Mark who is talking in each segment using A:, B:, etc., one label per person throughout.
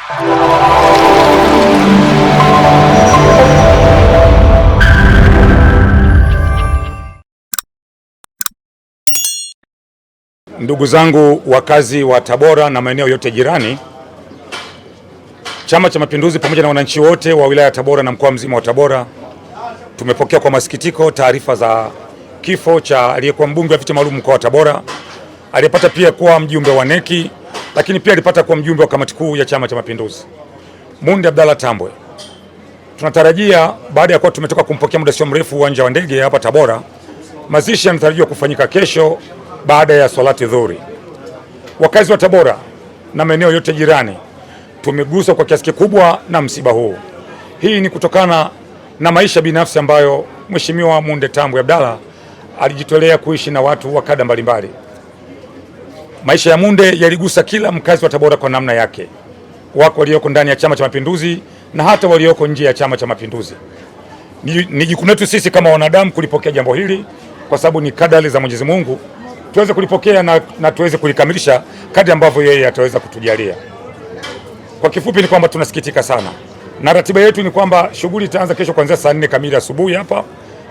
A: Ndugu zangu wakazi wa Tabora na maeneo yote jirani, Chama cha Mapinduzi pamoja na wananchi wote wa wilaya ya Tabora na mkoa mzima wa Tabora tumepokea kwa masikitiko taarifa za kifo cha aliyekuwa mbunge wa viti maalum mkoa wa Tabora, aliyepata pia kuwa mjumbe wa neki, lakini pia alipata kuwa mjumbe wa kamati kuu ya Chama cha Mapinduzi, Munde Abdallah Tambwe. Tunatarajia baada ya kuwa tumetoka kumpokea muda sio mrefu uwanja wa ndege hapa Tabora, mazishi yanatarajiwa kufanyika kesho baada ya swalati dhuhuri. Wakazi wa Tabora na maeneo yote jirani tumeguswa kwa kiasi kikubwa na msiba huu. Hii ni kutokana na maisha binafsi ambayo Mheshimiwa Munde Tambwe Abdallah alijitolea kuishi na watu wa kada mbalimbali. Maisha ya Munde yaligusa kila mkazi wa Tabora kwa namna yake, wako walioko ndani ya Chama cha Mapinduzi na hata walioko nje ya Chama cha Mapinduzi. Ni jukumu letu sisi kama wanadamu kulipokea jambo hili, kwa sababu ni kadari za Mwenyezi Mungu, tuweze kulipokea na tuweze kulikamilisha kadri ambavyo yeye ataweza kutujalia. Kwa kifupi ni kwamba tunasikitika sana, na ratiba yetu ni kwamba shughuli itaanza kesho kuanzia saa 4 kamili asubuhi hapa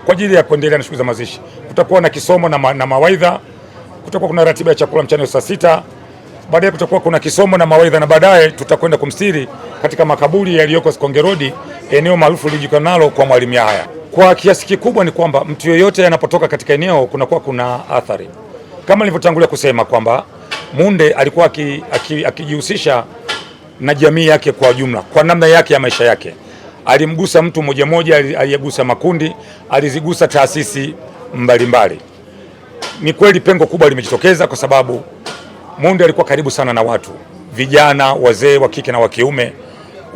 A: kwa ajili ya kuendelea na shughuli za mazishi. Kutakuwa na kisomo na mawaidha, kutakuwa kuna ratiba ya chakula mchana saa 6, baadaye kutakuwa kuna kisomo na mawaidha, na baadaye tutakwenda kumstiri katika makaburi yaliyoko Sikonge Road, eneo maarufu lijulikanalo kwa Mwalimu Yahya. Kwa kiasi kikubwa ni kwamba mtu yeyote anapotoka katika eneo kunakuwa kuna athari, kama nilivyotangulia kusema kwamba Munde alikuwa akijihusisha na jamii yake kwa jumla, kwa namna yake ya maisha yake. Alimgusa mtu mmoja mmoja, aligusa makundi, alizigusa taasisi mbalimbali. Ni kweli pengo kubwa limejitokeza kwa sababu Munde alikuwa karibu sana na watu, vijana, wazee wa kike na wa kiume,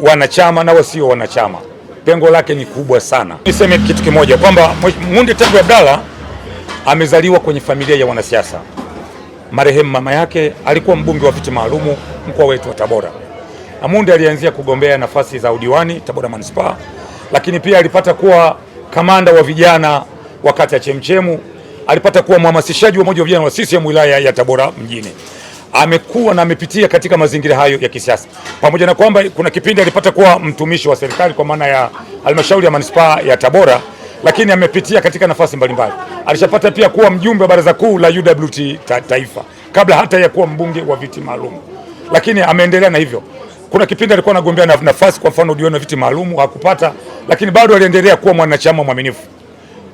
A: wanachama na wasio wanachama. Pengo lake ni kubwa sana. Niseme kitu kimoja kwamba Munde Tambwe Abdallah amezaliwa kwenye familia ya wanasiasa. Marehemu mama yake alikuwa mbunge wa viti maalumu mkoa wetu wa Tabora. Na Munde alianzia kugombea nafasi za udiwani Tabora Manispaa, lakini pia alipata kuwa kamanda wa vijana wakati ya Chemchemu, alipata kuwa mhamasishaji wa moja wa vijana wa CCM wilaya ya Tabora mjini. Amekuwa na amepitia katika mazingira hayo ya kisiasa, pamoja na kwamba kuna kipindi alipata kuwa mtumishi wa serikali kwa maana ya halmashauri ya Manispaa ya Tabora, lakini amepitia katika nafasi mbalimbali. Alishapata pia kuwa mjumbe wa baraza kuu la UWT taifa kabla hata ya kuwa mbunge wa viti maalum, lakini ameendelea na hivyo. Kuna kipindi alikuwa anagombea nafasi kwa mfano udiwani wa viti maalum hakupata, lakini bado aliendelea kuwa mwanachama mwaminifu.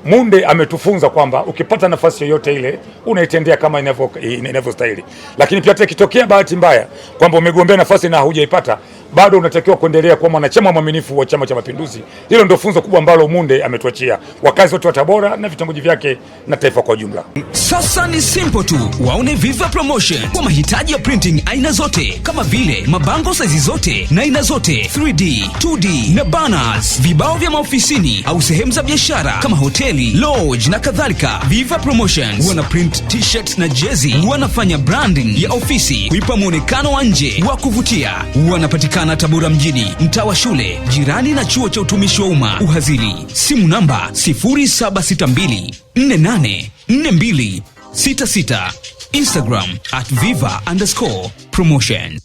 A: Munde ametufunza kwamba ukipata nafasi yoyote ile unaitendea kama inavyostahili, lakini pia hata ikitokea bahati mbaya kwamba umegombea nafasi na hujaipata, bado unatakiwa kuendelea kuwa mwanachama mwaminifu wa Chama cha Mapinduzi. Hilo ndio funzo kubwa ambalo Munde ametuachia wakazi wote wa Tabora na vitongoji vyake na taifa kwa ujumla.
B: Sasa ni simple tu, waone Viva Promotion kwa mahitaji ya printing aina zote kama vile mabango size zote na aina zote, 3D, 2D na banners, vibao vya maofisini au sehemu za biashara kama hoteli, lodge na kadhalika. Viva Promotions wana print t-shirts na jezi, wanafanya branding ya ofisi kuipa muonekano wa nje wa kuvutia. Wanapatikana Tabora mjini, mtaa wa shule, jirani na chuo cha utumishi wa umma Uhazili. Simu namba 0762484266. Instagram @viva_promotion.